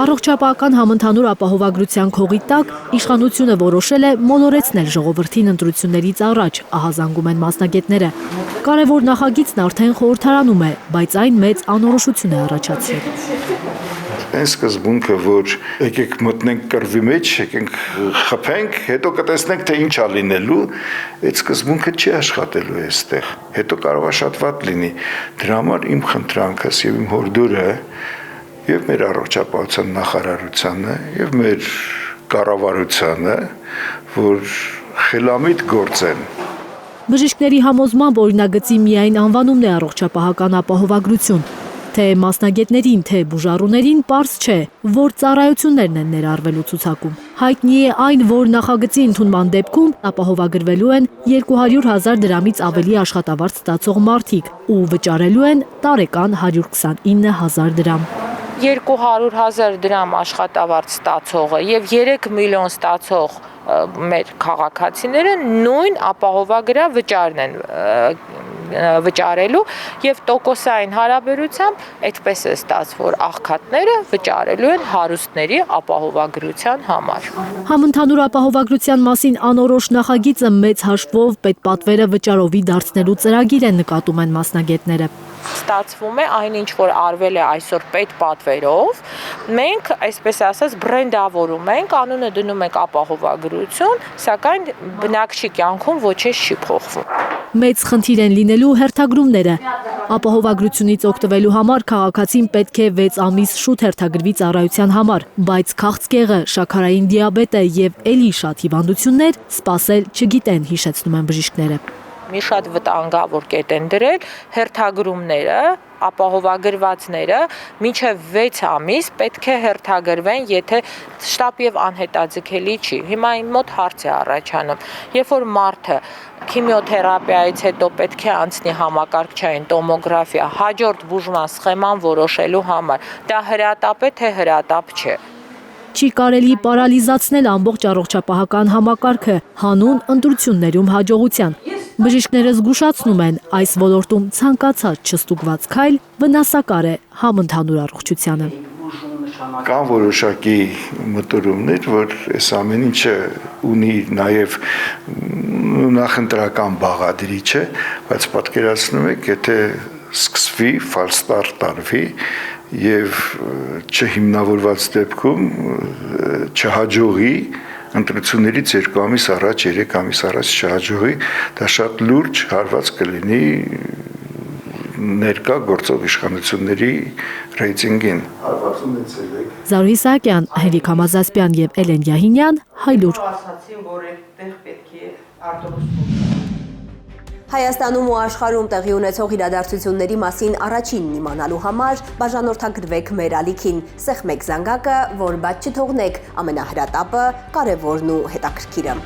Առողջապահական համընդհանուր ապահովագրության քողի տակ իշխանությունը որոշել է մոլորեցնել ժողովրդին ընտրություններից առաջ, ահազանգում են մասնագետները։ Կարևոր նախագիծն արդեն խորհրդարանում է, բայց այն մեծ անորոշություն է առաջացրել։ Այն սկզբունքը, որ եկեք մտնենք կռվի մեջ, եկենք խփենք, հետո կտեսնենք, թե ինչ ա լինելու, այդ սկզբունքը չի աշխատելու այստեղ։ Հետո կարող է շատ վատ լինի։ Դրա համար իմ խնդրանքս եւ իմ հորդորը եւ մեր առողջապահության նախարարությանը եւ մեր կառավարությանը, որ խելամիտ գործեն։ Բժիշկների համոզմամբ օրինագծի միայն անվանումն է առողջապահական ապահովագրություն, թե մասնագետներին, թե բուժառուներին պարզ չէ, որ ծառայություններն են ներառվելու ցուցակում։ Հայտնի է այն, որ նախագծի ընդունման դեպքում ապահովագրվելու են 200,000 դրամից ավելի աշխատավարձ ստացող մարդիկ ու վճարելու են տարեկան 129,000 դրամ։ 200,000 դրամ աշխատավարձ ստացողը եւ 3 միլիոն ստացող մեր քաղաքացիները նույն ապահովագրա վճարն են վճարելու եւ տոկոսային հարաբերությամբ այդպես է ստացվում, որ աղքատները վճարելու են հարուստների ապահովագրության համար։ Համընդհանուր ապահովագրության մասին անորոշ նախագիծը մեծ հաշվով պետպատվերը վճարովի դարձնելու ծրագիր է, նկատում են մասնագետները։ Ստացվում է այնինչ, որ արվել է այսօր պետպատվերով, մենք, այսպես ասած, բրենդավորում ենք, անունը դնում ենք ապահովագրություն, սակայն բնակչի կյանքում ոչինչ չի փոխվում։ Մեծ խնդիր են լինելու հերթագրումները։ Ապահովագրությունից օգտվելու համար քաղաքացին պետք է 6 ամիս շուտ հերթագրվի ծառայության համար, բայց քաղցկեղը, շաքարային դիաբետը եւ էլի շատ հիվանդություններ սպասել չգիտեն, հիշեցնում են բժիշկները։ Մի շատ վտանգավոր կետ են դրել հերթագրումները, ապահովագրվածները մինչև 6 ամիս պետք է հերթագրվեն, եթե շտապ եւ անհետաձգելի չի։ Հիմա իմ մոտ հարց է առաջանում, երբ որ մարդը քիմիոթերապիայից հետո պետք է անցնի համակարգչային տոմոգրաֆիա, հաջորդ բուժման սխեման որոշելու համար, դա հրատապ է, թե հրատապ չէ։ Չի կարելի պարալիզացնել ամբողջ առողջապահական համակարգը հանուն ընտրություններում հաջողության։ Բժիշկները զգուշացնում են, այս ոլորտում ցանկացած չստուգված քայլ վնասակար է համընդհանուր առողջությանը։ Կան որոշակի մտորումներ, որ այս ամեն ինչը ունի նաև նախընտրական բաղադրիչ է, բայց պատկերացնում եք, եթե սկսվի, ֆալստարտ տարվի եւ չհիմնավորված դեպքում չհաջողի ընտրություններից 2 ամիս առաջ, 3 ամիս առաջ չհաջողի, դա շատ լուրջ հարված կլինի ներկա գործող իշխանությունների ռեյտինգին։ Զարուհի Սահակյան, Հենրիկ Համազասպյան եւ Էլեն Յահինյան, Հայլուր։ Հայաստանում ու աշխարհում տեղի ունեցող իրադարձությունների մասին առաջինն իմանալու համար բաժանորդագրվեք մեր ալիքին, սեղմեք զանգակը, որ բաց չթողնեք ամենահրատապը, կարևորն ու հետաքրքիրը։